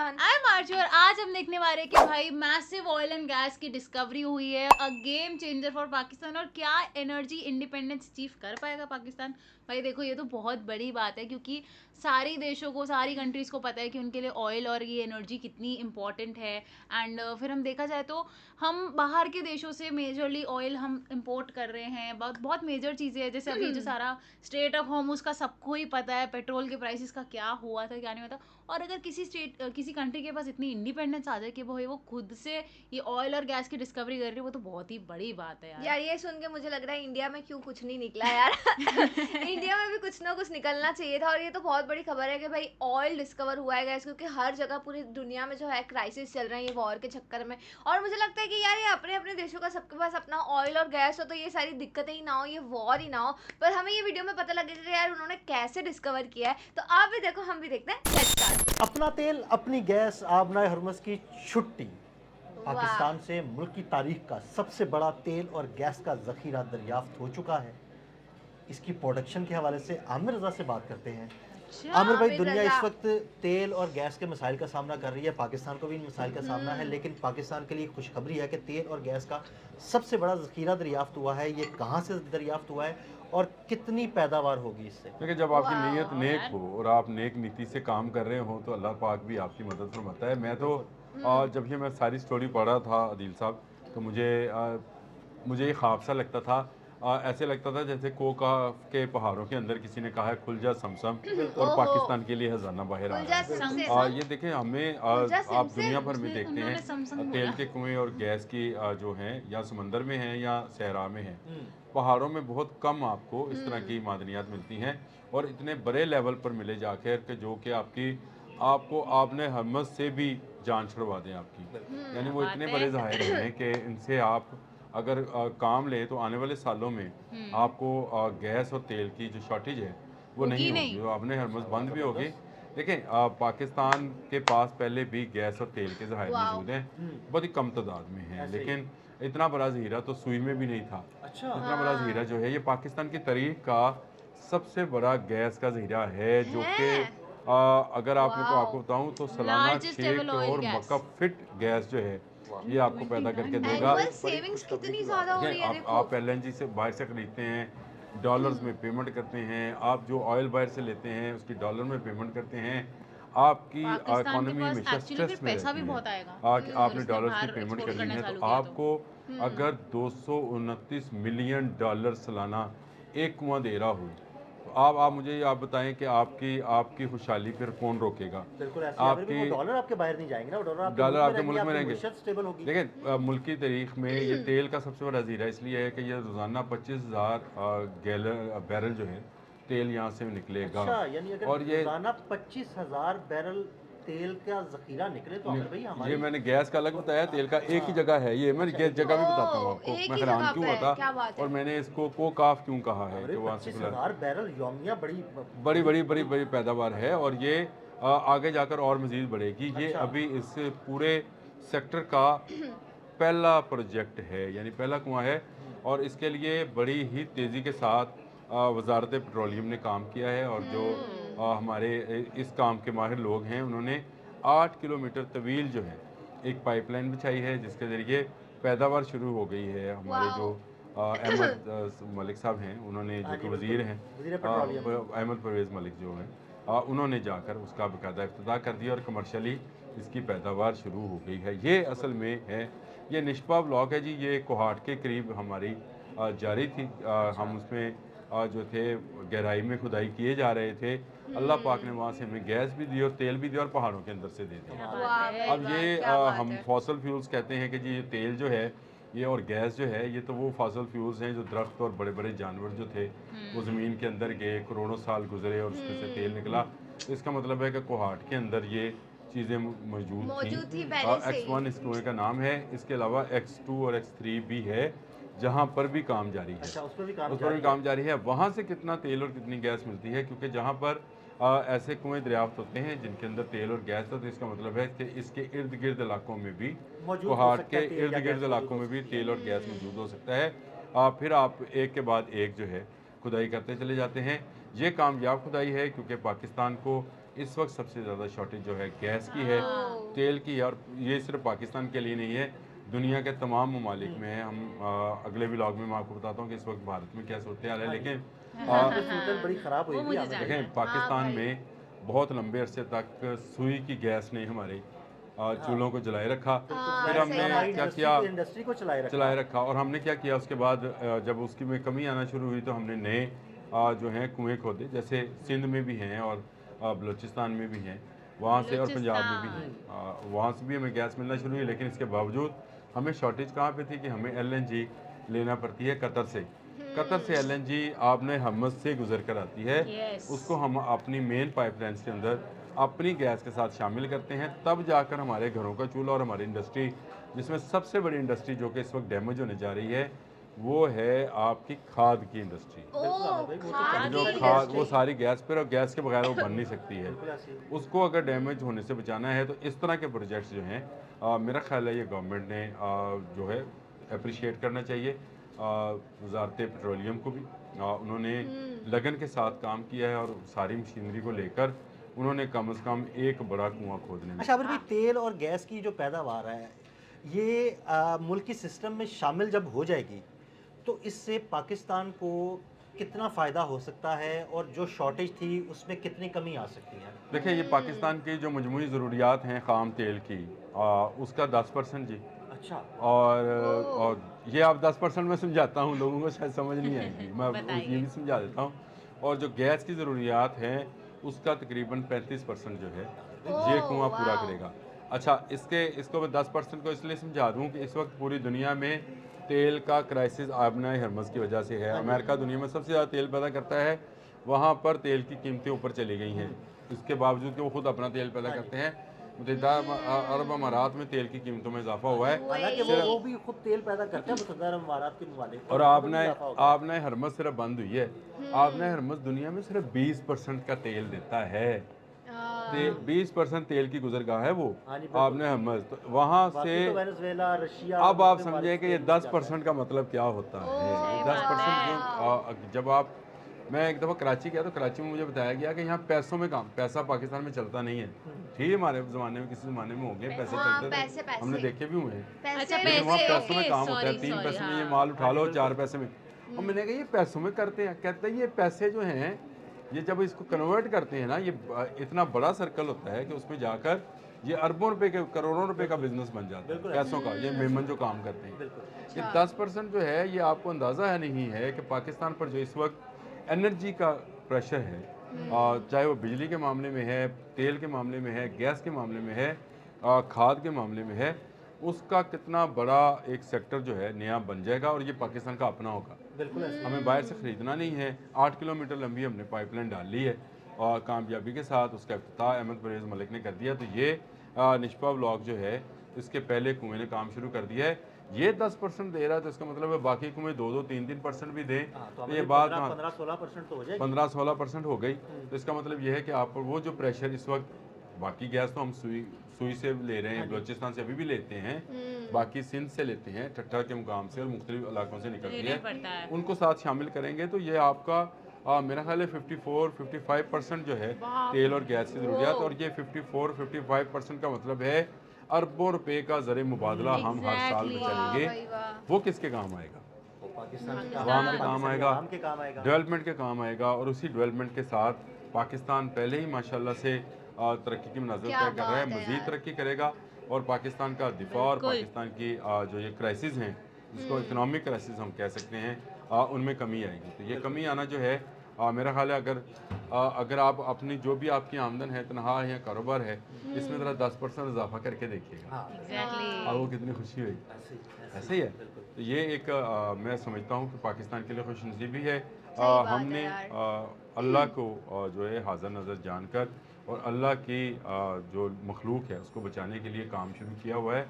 Pakistan. I am आरजू और आज हम देखने वाले हैं कि भाई मैसिव ऑयल एंड गैस की डिस्कवरी हुई है, a game changer for Pakistan. और क्या एनर्जी इंडिपेंडेंस अचीव कर पाएगा पाकिस्तान। भाई देखो, ये तो बहुत बड़ी बात है क्योंकि सारी देशों को, सारी कंट्रीज को पता है कि उनके लिए ऑयल और ये एनर्जी कितनी इंपॉर्टेंट है। एंड फिर हम देखा जाए तो हम बाहर के देशों से मेजरली ऑयल हम इंपोर्ट कर रहे हैं। बहुत बहुत मेजर चीज़ें हैं, जैसे अभी जो सारा स्टेट ऑफ होर्मुज का सबको ही पता है, पेट्रोल के प्राइसेस का क्या हुआ था क्या नहीं हुआ था। और अगर किसी कंट्री के पास इतनी इंडिपेंडेंस आ जाए कि वो खुद से ये ऑयल और गैस की डिस्कवरी कर रही है, वो तो बहुत ही बड़ी बात है यार। यार ये सुन के मुझे लग रहा है इंडिया में क्यों कुछ नहीं निकला यार। इंडिया में भी कुछ ना कुछ निकलना चाहिए था। और ये तो बहुत बड़ी खबर है कि भाई ऑयल डिस्कवर हुआ है गैस, क्योंकि हर जगह पूरी दुनिया में जो है क्राइसिस चल रहा है ये वॉर के चक्कर में। और मुझे लगता है कि यार ये अपने अपने देशों का सबके पास अपना ऑयल और गैस हो तो ये सारी दिक्कतें ही ना हो, ये वॉर ही ना हो। पर हमें ये वीडियो में पता लगेगा कि यार उन्होंने कैसे डिस्कवर किया है। तो आप भी देखो, हम भी देखते हैं। Let's start. अपना तेल अपनी गैस आबनाए हरमस की छुट्टी। वाह। पाकिस्तान से मुल्क की तारीख का सबसे बड़ा तेल और गैस का जखीरा दरियाफ्त हो चुका है। इसकी प्रोडक्शन के हवाले से आमिर रजा से बात करते हैं। अच्छा, आमिर भाई, आमिर दुनिया रजा। इस वक्त तेल और गैस के मसाइल का सामना कर रही है, पाकिस्तान को भी इन मसाइल का सामना है, लेकिन पाकिस्तान के लिए खुशखबरी है कि तेल और गैस का सबसे बड़ा जखीरा दरियाफ्त हुआ है। ये कहाँ से दरियाफ्त हुआ है और कितनी पैदावार होगी इससे? देखिए, जब आपकी वाह नीयत नेक यार। हो और आप नेक नीति से काम कर रहे हो तो अल्लाह पाक भी आपकी मदद फरमाता है। मैं तो जब ये मैं सारी स्टोरी पढ़ रहा था आदिल साहब, तो मुझे ये ख्वाब सा लगता था। ऐसे लगता था जैसे कोका के पहाड़ों के अंदर किसी ने कहा है खुल जा समसम, और ओहो। पाकिस्तान के लिए खजाना बाहर आ उलझा रहा है। सिमसिम। ये देखें, हमें उलझा आप दुनिया सिमसिम। भर में देखते उन्होंने हैं समसम तेल बोला। के कुएं और गैस की जो हैं या समंदर में हैं या सहरा में हैं। हम्म। पहाड़ों में बहुत कम आपको इस तरह की मादनियात मिलती हैं, और इतने बड़े लेवल पर मिले जाकर के जो कि आपको आपने हमत से भी जान छुड़वा दें आपकी। यानी क्या वो बात इतने है। बड़े ज़ाहिर हैं कि इनसे आप अगर काम लें तो आने वाले सालों में आपको गैस और तेल की जो शॉर्टेज है वो होगी नहीं नहीं। होगी, वो आपने हरमस बंद भी होगी। देखें, पाकिस्तान के पास पहले भी गैस और तेल के ज़खायर वाह। मौजूद हैं, बहुत ही कम तादाद में हैं, ऐसे ही। लेकिन इतना बड़ा ज़हीरा तो सुई में भी नहीं था। अच्छा। इतना बड़ा ज़हीरा जो है ये पाकिस्तान की तारीख का सबसे बड़ा गैस का ज़हीरा है, जो कि हैं। अगर आपको वाओ। आपको बताऊं तो सालाना largest 6 level oil crore gas. मकफ फिट गैस जो है ये आपको पैदा करके देगा। एनुअल बड़ी सेविंग्स खुशखबरी कितनी की बात ज्यादा हो देखें, रही है देखो। आप एलएनजी से बाहर से खरीदते हैं, डॉलर्स में पेमेंट करते हैं, आप जो ऑयल बाहर से लेते हैं उसकी डॉलर में पेमेंट करते हैं, आपकी पाकिस्तान के इकॉनमी पास हमेशा एक्चुअली फिर स्ट्रेस में पैसा भी रहती है। बहुत आएगा कि अगर आपने उसने डॉलर्स की बाहर पेमेंट एक्सपोर्ट करनी करना है तो चालू किया तो। आपको अगर 229 मिलियन डॉलर सालाना एक कुआं दे रहा हो, तो आप मुझे आप बताएं कि आपकी आपकी खुशहाली फिर कौन रोकेगा? बिल्कुल ऐसे ही। आमिर भाई, वो आपकी डॉलर आपके बाहर नहीं जाएंगे ना, वो डॉलर आपके डॉलर मुल्क में आपके रहेंगे, मुल्क में आपकी रहेंगे। मईशत स्टेबल होगी। देखिए, मुल्क की तारीख में ये तेल का सबसे बड़ा ज़ीरा इसलिए है कि ये रोज़ाना 25,000 बैरल जो है तेल यहाँ से निकलेगा। अच्छा, यानी अगर और ये रोजाना 25,000 बैरल तेल का जखीरा निकले तो आमिर भाई ये हमारी मैंने गैस का अलग बताया, तेल का एक ही जगह है। ये मैं अच्छा, गैस एक जगह भी जगह। बताता हूँ ओ, आपको, एक मैं ही हैरान जगह क्यों पे हुआ है, था क्या बात है। और मैंने इसको कोकाफ क्यों कहा है कि वो 25,000 बैरल यौमिया बड़ी बड़ी बड़ी बड़ी बड़ी पैदावार है, और ये आगे जाकर और मज़ीद बढ़ेगी। ये अच्छा। अभी इस पूरे सेक्टर का पहला प्रोजेक्ट है, यानी पहला कुआं है, और इसके लिए बड़ी ही तेज़ी के साथ वजारत पेट्रोलियम ने काम किया है, और जो हमारे इस काम के माहिर लोग हैं उन्होंने 8 किलोमीटर तवील जो है एक पाइपलाइन बिछाई है, जिसके ज़रिए पैदावार शुरू हो गई है। हमारे वाओ। जो अहमद मलिक साहब हैं, उन्होंने हाँ जो जी, कि बिल्कुल। वज़ीर हैं, वज़ीर पेट्रोलियम। अहमद परवेज़ मलिक जो हैं, उन्होंने जाकर उसका बाकायदा इफ्तिताह कर दिया और कमर्शली इसकी पैदावार शुरू हो गई है। ये असल में है, ये निशपा ब्लॉक है जी, ये कोहाट के करीब हमारी जारी थी। हम उसमें जो थे गहराई में खुदाई किए जा रहे थे। अल्लाह पाक ने वहाँ से हमें गैस भी दी और तेल भी दिया और पहाड़ों के अंदर से दे दिया। क्या वाह बात है। भाई अब वाह, ये क्या बात हम है। फॉसल फ्यूल्स कहते हैं कि जी ये तेल जो है ये और गैस जो है ये तो वो फॉसल फ्यूल्स हैं जो दरख्त और बड़े बड़े जानवर जो थे वो ज़मीन के अंदर गए, करोड़ों साल गुजरे और उसमें से तेल निकला। तो इसका मतलब है कि कोहाट के अंदर ये चीज़ें मौजूद थी। मौजूद थी पहले से ही। X1 इस कुएं का नाम है, इसके अलावा X2 और X3 भी है जहाँ पर भी काम जारी है। अच्छा, उस पर भी काम उस पर जारी भी है। काम जारी है। वहाँ से कितना तेल और कितनी गैस मिलती है, क्योंकि जहाँ पर ऐसे कुएं दरियाफ्त होते हैं जिनके अंदर तेल और गैस हो, तो इसका मतलब है कि इसके इर्द गिर्द इलाकों में भी, मौजूद हो कोहाट सकता के है तेल इर्द या गिर्द गैस इलाकों मौजूद में हो भी सकती है। तेल और गैस मौजूद हो सकता है। फिर आप एक के बाद एक जो है खुदाई करते चले जाते हैं। ये कामयाब खुदाई है, क्योंकि पाकिस्तान को इस वक्त सबसे ज़्यादा शॉर्टेज जो है गैस की है, हाँ। तेल की है, और ये सिर्फ पाकिस्तान के लिए नहीं है, दुनिया के तमाम ममालिक में है। हम अगले व्लॉग में मैं आपको बताता हूँ कि इस वक्त भारत में क्या सूरत हाल है, हाँ जी। लेकिन वहाँ पे सूरत बड़ी ख़राब हुई वो थी, मुझे आपने जानना देखा? है। देखें पाकिस्तान भाई। में बहुत लंबे अरसे तक सुई की गैस ने हमारे हाँ, चूल्हों को जलाए रखा। बिल्कुल फिर हाँ, सही हमने बात क्या है। किया, इंडस्ट्री को चलाए चलाए रखा। रखा, और हमने क्या किया उसके बाद जब उसकी में कमी आना शुरू हुई तो हमने नए जो हैं कुएं खोदे, जैसे सिंध में भी हैं और बलूचिस्तान में भी हैं, वहाँ से, और पंजाब में भी हैं। वहाँ से भी हमें गैस मिलना शुरू हुई, लेकिन इसके बावजूद हमें शॉर्टेज कहाँ पे थी कि हमें एलएनजी लेना पड़ती है कतर से। कतर से एलएनजी आपने हमस से गुजर कर आती है, Yes. उसको हम अपनी मेन पाइपलाइंस के अंदर अपनी गैस के साथ शामिल करते हैं, तब जाकर हमारे घरों का चूल्हा और हमारी इंडस्ट्री, जिसमें सबसे बड़ी इंडस्ट्री जो कि इस वक्त डैमेज होने जा रही है, वो है आपकी खाद की इंडस्ट्री। बिल्कुल आमिर भाई, वो तो खाद चली जो की गई खाद, industry। वो सारी गैस पर, और गैस के बगैर वो बन नहीं सकती है। बिल्कुल ऐसे ही। उसको अगर डैमेज होने से बचाना है तो इस तरह के प्रोजेक्ट्स जो हैं, मेरा ख्याल है ये गवर्नमेंट ने जो है अप्रिशिएट करना चाहिए। वजारत पेट्रोलियम को भी उन्होंने लगन के साथ काम किया है, और सारी मशीनरी को लेकर उन्होंने कम से कम एक बड़ा कुआं खोदने में। अच्छा आमिर भाई, तेल और गैस की जो पैदावार है, ये मुल्क की सिस्टम में शामिल जब हो जाएगी तो इससे पाकिस्तान को कितना फ़ायदा हो सकता है, और जो शॉर्टेज थी उसमें कितनी कमी आ सकती है? देखिए, ये पाकिस्तान की जो मजमूई ज़रूरियात हैं ख़ाम तेल की, उसका 10% जी। अच्छा। और ये आप 10% में समझाता हूँ, लोगों को शायद समझ नहीं आएगी, मैं बताइए। ये भी समझा देता हूँ। और जो गैस की ज़रूरियात हैं उसका तकरीबन 35% जो है ये ओह, कुआं पूरा वाओ। करेगा। अच्छा, इसको मैं 10% को इसलिए समझा दूँ कि इस वक्त पूरी दुनिया में तेल का क्राइसिस आबना हरमज़ की वजह से है। अमेरिका दुनिया में सबसे ज़्यादा तेल पैदा करता है, वहाँ पर तेल की कीमतें ऊपर चली गई हैं, इसके बावजूद कि वो खुद अपना तेल पैदा करते हैं। मुत्तहिदा अरब अमारात में तेल की कीमतों में इजाफा हुआ है। हालांकि वही। वो भी खुद तेल पैदा करते हैं मुत्तहिदा अरब अमारात के मुमालिक, और वहाँ पर भी इजाफा हो गया। आपने हरमज़ सिर्फ बंद हुई है, आपने हरमज़ दुनिया में सिर्फ 20% का तेल देता है। 20% तेल की गुजरगाह है वो। हाँ जी, बिल्कुल। आपने हरमज़ तो वहाँ से, बाकी तो वेनेजुएला, रशिया, अब आप मुख्तलिफ समझिए कि ये मुमालिक से 10% का मतलब क्या होता है। ओह, ये सही बात 10% वाह। जो जब आप, मैं एक दफ़ा कराची गया तो कराची में मुझे बताया गया कि यहाँ पैसों में काम, पैसा पाकिस्तान में चलता नहीं है। ठीक है, हमारे ज़माने में किसी ज़माने में होंगे पैसे हाँ, चलते पैसे, थे, हमने पैसे। देखे भी हुए हैं, अच्छा, लेकिन वहाँ पैसे, पैसों में ओके, काम होता है। सॉरी 3 सॉरी, पैसे में ये हाँ। माल उठा लो, 4 पैसे में। और मैंने कहा ये पैसों में करते हैं, कहते हैं ये पैसे जो हैं, ये जब इसको कन्वर्ट करते हैं ना, ये इतना बड़ा सर्कल होता है कि उसमें जाकर ये अरबों रुपए के, करोड़ों रुपए का बिजनेस बन जाता है बिल्कुल पैसों का। ये मेमन जो काम करते हैं, बिल्कुल। ये 10% जो है, ये आपको अंदाज़ा है नहीं है कि पाकिस्तान पर जो इस वक्त एनर्जी का प्रेशर है, चाहे वो बिजली के मामले में है, तेल के मामले में है, गैस के मामले में है, खाद के मामले में है, उसका कितना बड़ा एक सेक्टर जो है नया बन जाएगा, और ये पाकिस्तान का अपना होगा। बिल्कुल ऐसे। हमें बाहर से ख़रीदना नहीं है। 8 किलोमीटर लंबी हमने पाइपलाइन डाल ली है, और कामयाबी के साथ उसका इफ्तिताह अहमद परवेज़ मलिक ने कर दिया। तो ये निष्पा ब्लॉक जो है, इसके पहले कुएँ ने काम शुरू कर दिया है। ये 10% दे रहा है तो इसका मतलब है बाकी कुएँ 2-2, 3-3% भी दें, हाँ, तो ये बात 15-16% तो हो जाएगी। 15-16% हो गई। तो इसका मतलब ये है कि आप पर वो जो प्रेशर इस वक्त, बाकी गैस तो हम सुई से ले रहे हैं, बलूचिस्तान से अभी भी लेते हैं, बाकी सिंध से लेते हैं, ठट्ठा के मुकाम से और मुख्तलिफ इलाकों से निकलती लेना पड़ता है। उनको साथ शामिल करेंगे तो ये आपका मेरा ख्याल है 54-55% जो है तेल और गैस की ज़रूरियात, और ये 54-55% का मतलब है अरबों रुपए का ज़र मुबादला हम हर साल Exactly. बचाएंगे। वाह भाई वाह। वो किसके काम आएगा? वो पाकिस्तान के आवाम के काम पाकिस्तानी आएगा, आवाम के काम आएगा। डेवलपमेंट के काम आएगा, और उसी डेवलपमेंट के साथ पाकिस्तान पहले ही माशाल्लाह से तरक्की की मंजिल क्या तय कर रहा है, बात है मज़ीद यार। तरक्की करेगा, और पाकिस्तान का दिफा और बिल्कुल। पाकिस्तान की जो ये क्राइसिस हैं, जिसको इकोनॉमिक क्राइसिस हम कह सकते हैं, उनमें कमी आएगी। तो ये कमी आना जो है, मेरा ख्याल है अगर आप अपनी जो भी आपकी आमदन है, तनहा है या कारोबार है, इसमें ज़रा 10% इजाफा करके देखिएगा, हाँ, एग्जैक्टली। और वो कितनी खुशी हुई। ऐसे ही है। बिल्कुल। तो ये एक मैं समझता हूँ कि पाकिस्तान के लिए खुशनसीबी है। बात है हमने यार। अल्लाह को जो है हाज़िर नज़र जानकर, और अल्लाह की जो मखलूक है उसको बचाने के लिए काम शुरू किया हुआ है।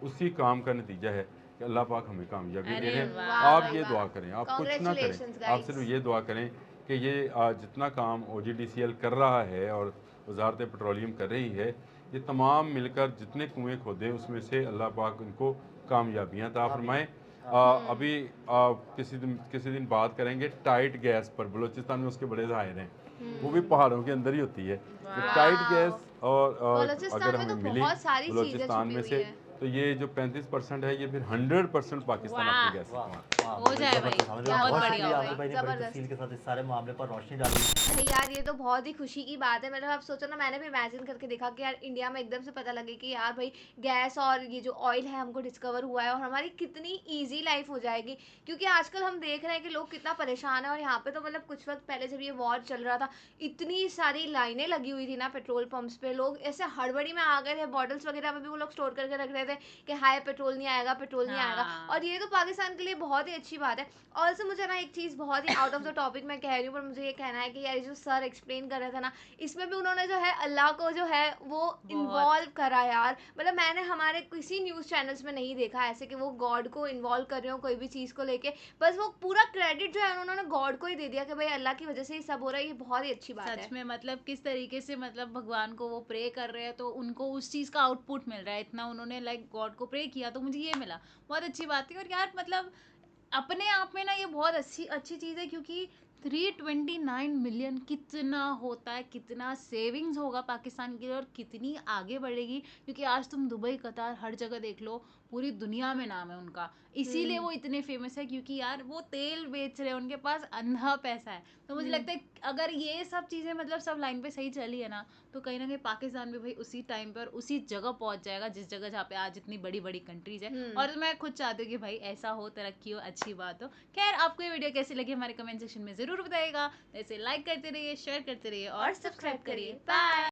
उसी काम का नतीजा है कि अल्लाह पाक हमें कामयाबी दे अरे रहे हैं। वाह आप भाई ये वाह। दुआ करें, आप कुछ ना Congratulations, करें, आप guys। सिर्फ ये दुआ करें कि ये जितना काम OGDCL कर रहा है और वजारत पेट्रोलियम कर रही है, ये तमाम मिलकर जितने कुएँ खोदे उसमें से अल्लाह पाक इनको कामयाबियाँ अता फरमाएँ। अभी किसी दिन बात करेंगे टाइट गैस पर। बलूचिस्तान में उसके बड़े ज़ाहिर हैं, वो भी पहाड़ों के अंदर ही होती है। टाइट गैस और बलूचिस्तान अगर में तो हमें मिली बहुत सारी चीजें बलूचिस्तान छुपी में हुई से, है। तो ये जो 35% है ये फिर 100% पाकिस्तान वाह। अपनी गैस से वाह, कमाता है। वाह, हो बड़ी जाए भाई, ज़बरदस्त समझ रहे हो। बहुत बहुत बढ़िया शुक्रिया हो आपके भाई, भाई ने बड़ी जबरदस्त। तफसील के साथ इस सारे मामले पर रोशनी डाली। अरे यार ये तो बहुत ही खुशी की बात है। मतलब आप सोचो ना, मैंने भी इमेजिन करके देखा कि यार इंडिया में एकदम से पता लगे कि यार भाई गैस और ये जो ऑयल है हमको डिस्कवर हुआ है और हमारी कितनी इजी लाइफ हो जाएगी। क्योंकि आजकल हम देख रहे हैं कि लोग कितना परेशान है, और यहाँ पे तो मतलब कुछ वक्त पहले जब ये वॉर चल रहा था इतनी सारी लाइनें लगी हुई थी ना पेट्रोल पंप्स पे, लोग ऐसे हड़बड़ी में आ गए थे, बॉटल्स वगैरह में भी वो लोग स्टोर करके रख रहे थे कि हाय पेट्रोल नहीं आएगा, पेट्रोल नहीं आएगा। हाँ। और ये तो पाकिस्तान के लिए बहुत ही अच्छी बात है। ऑल्सो मुझे ना एक चीज़ बहुत ही आउट ऑफ द टॉपिक मैं कह रही हूँ, पर मुझे ये कहना है कि यार जो सर एक्सप्लेन कर रहे थे ना, इसमें भी उन्होंने जो है अल्लाह को जो है वो इन्वॉल्व करा यार। मतलब मैंने हमारे किसी न्यूज़ चैनल्स में नहीं देखा ऐसे कि वो गॉड को इन्वॉल्व कर रहे हो कोई भी चीज़ को लेके। बस वो पूरा क्रेडिट जो है उन्होंने गॉड को ही दे दिया कि भाई अल्लाह की वजह से ही सब हो रहा है। ये बहुत ही अच्छी बात सच है। में मतलब किस तरीके से मतलब भगवान को वो प्रे कर रहे हैं तो उनको उस चीज का आउटपुट मिल रहा है। इतना उन्होंने लाइक गॉड को प्रे किया तो मुझे ये मिला, बहुत अच्छी बात है। और यार मतलब अपने आप में ना ये बहुत अच्छी अच्छी चीज़ है, क्योंकि 329 मिलियन कितना होता है, कितना सेविंग्स होगा पाकिस्तान के लिए और कितनी आगे बढ़ेगी। क्योंकि आज तुम दुबई, कतार हर जगह देख लो, पूरी दुनिया में नाम है उनका, इसीलिए वो इतने फेमस है क्योंकि यार वो तेल बेच रहे हैं, उनके पास अंधा पैसा है। तो मुझे लगता है अगर ये सब चीज़ें मतलब सब लाइन पे सही चली है ना, तो कहीं ना कहीं पाकिस्तान भी भाई उसी टाइम पर उसी जगह पहुंच जाएगा जिस जगह जहाँ पे आज इतनी बड़ी बड़ी कंट्रीज है। और मैं खुद चाहती हूँ कि भाई ऐसा हो, तरक्की हो, अच्छी बात हो। खैर आपको ये वीडियो कैसी लगी हमारे कमेंट सेक्शन में ज़रूर बताइएगा। ऐसे लाइक करते रहिए, शेयर करते रहिए और सब्सक्राइब करिए। बाय।